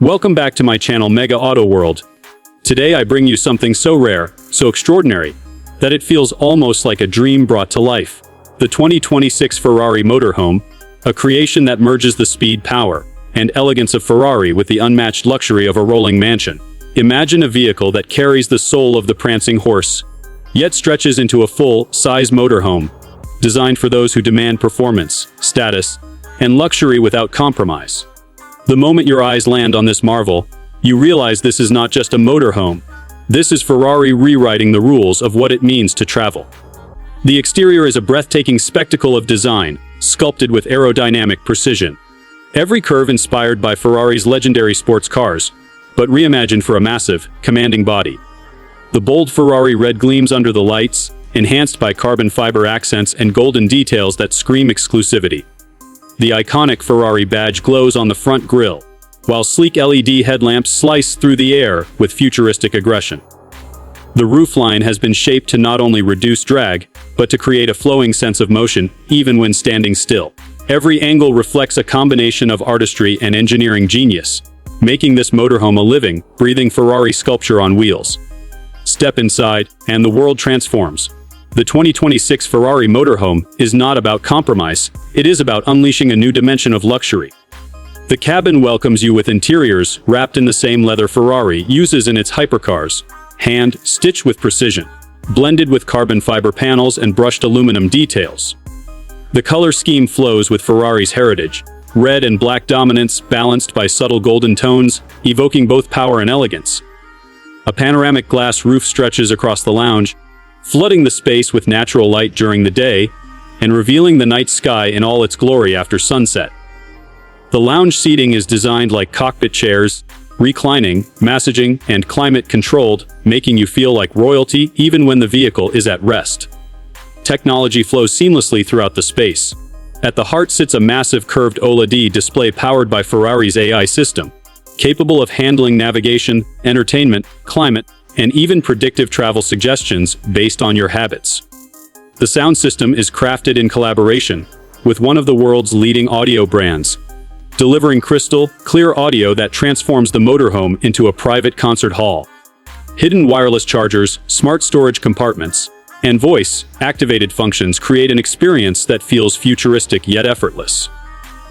Welcome back to my channel Mega Auto World. Today I bring you something so rare, so extraordinary, that it feels almost like a dream brought to life. The 2026 Ferrari Motorhome, a creation that merges the speed, power, and elegance of Ferrari with the unmatched luxury of a rolling mansion. Imagine a vehicle that carries the soul of the prancing horse, yet stretches into a full-size motorhome, designed for those who demand performance, status, and luxury without compromise. The moment your eyes land on this marvel, you realize this is not just a motorhome. This is Ferrari rewriting the rules of what it means to travel. The exterior is a breathtaking spectacle of design, sculpted with aerodynamic precision. Every curve inspired by Ferrari's legendary sports cars, but reimagined for a massive, commanding body. The bold Ferrari Red gleams under the lights, enhanced by carbon fiber accents and golden details that scream exclusivity. The iconic Ferrari badge glows on the front grille, while sleek LED headlamps slice through the air with futuristic aggression. The roofline has been shaped to not only reduce drag, but to create a flowing sense of motion, even when standing still. Every angle reflects a combination of artistry and engineering genius, making this motorhome a living, breathing Ferrari sculpture on wheels. Step inside, and the world transforms. The 2026 Ferrari Motorhome is not about compromise, it is about unleashing a new dimension of luxury. The cabin welcomes you with interiors wrapped in the same leather Ferrari uses in its hypercars, hand-stitched with precision, blended with carbon fiber panels and brushed aluminum details. The color scheme flows with Ferrari's heritage, red and black dominance balanced by subtle golden tones, evoking both power and elegance. A panoramic glass roof stretches across the lounge, flooding the space with natural light during the day and revealing the night sky in all its glory after sunset. The lounge seating is designed like cockpit chairs, reclining, massaging, and climate-controlled, making you feel like royalty even when the vehicle is at rest. Technology flows seamlessly throughout the space. At the heart sits a massive curved OLED display powered by Ferrari's AI system, capable of handling navigation, entertainment, climate, and even predictive travel suggestions based on your habits. The sound system is crafted in collaboration with one of the world's leading audio brands, delivering crystal, clear audio that transforms the motorhome into a private concert hall. Hidden wireless chargers, smart storage compartments, and voice-activated functions create an experience that feels futuristic yet effortless.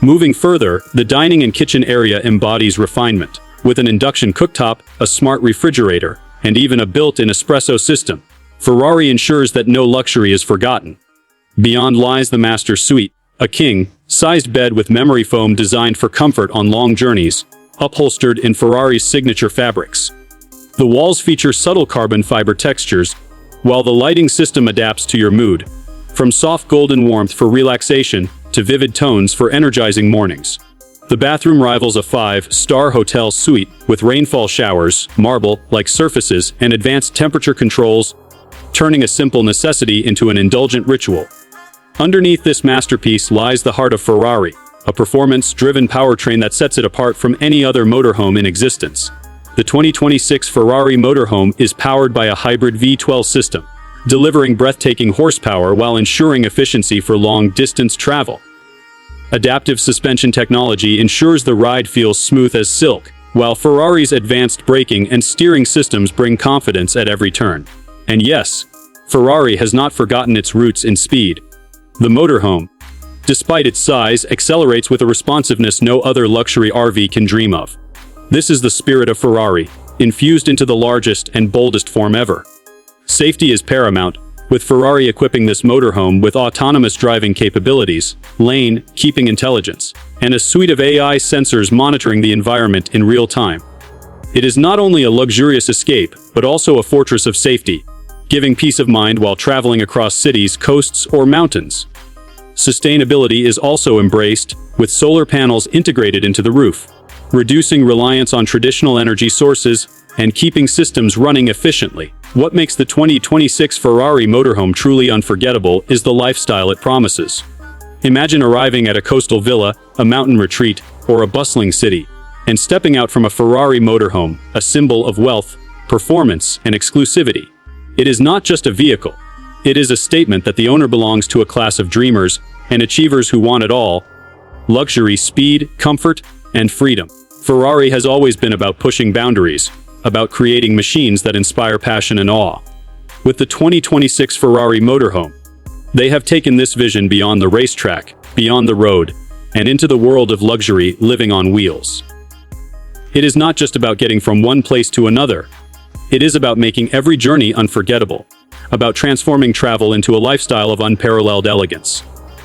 Moving further, the dining and kitchen area embodies refinement, with an induction cooktop, a smart refrigerator, and even a built-in espresso system. Ferrari ensures that no luxury is forgotten. Beyond lies the master suite, a king-sized bed with memory foam designed for comfort on long journeys, upholstered in Ferrari's signature fabrics. The walls feature subtle carbon fiber textures, while the lighting system adapts to your mood, from soft golden warmth for relaxation to vivid tones for energizing mornings. The bathroom rivals a 5-star hotel suite with rainfall showers, marble-like surfaces, and advanced temperature controls, turning a simple necessity into an indulgent ritual. Underneath this masterpiece lies the heart of Ferrari, a performance-driven powertrain that sets it apart from any other motorhome in existence. The 2026 Ferrari Motorhome is powered by a hybrid V12 system, delivering breathtaking horsepower while ensuring efficiency for long-distance travel. Adaptive suspension technology ensures the ride feels smooth as silk, while Ferrari's advanced braking and steering systems bring confidence at every turn. And yes, Ferrari has not forgotten its roots in speed. The motorhome, despite its size, accelerates with a responsiveness no other luxury RV can dream of. This is the spirit of Ferrari, infused into the largest and boldest form ever. Safety is paramount, with Ferrari equipping this motorhome with autonomous driving capabilities, lane-keeping intelligence, and a suite of AI sensors monitoring the environment in real time. It is not only a luxurious escape, but also a fortress of safety, giving peace of mind while traveling across cities, coasts, or mountains. Sustainability is also embraced, with solar panels integrated into the roof, reducing reliance on traditional energy sources and keeping systems running efficiently. What makes the 2026 Ferrari Motorhome truly unforgettable is the lifestyle it promises. Imagine arriving at a coastal villa, a mountain retreat, or a bustling city, and stepping out from a Ferrari Motorhome, a symbol of wealth, performance, and exclusivity. It is not just a vehicle. It is a statement that the owner belongs to a class of dreamers and achievers who want it all: luxury, speed, comfort, and freedom. Ferrari has always been about pushing boundaries, about creating machines that inspire passion and awe. With the 2026 Ferrari Motorhome, they have taken this vision beyond the racetrack, beyond the road, and into the world of luxury living on wheels. It is not just about getting from one place to another. It is about making every journey unforgettable, about transforming travel into a lifestyle of unparalleled elegance.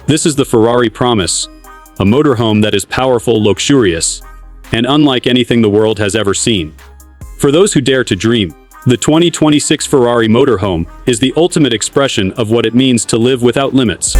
This is the Ferrari promise, a motorhome that is powerful, luxurious, and unlike anything the world has ever seen. For those who dare to dream, the 2026 Ferrari Motorhome is the ultimate expression of what it means to live without limits.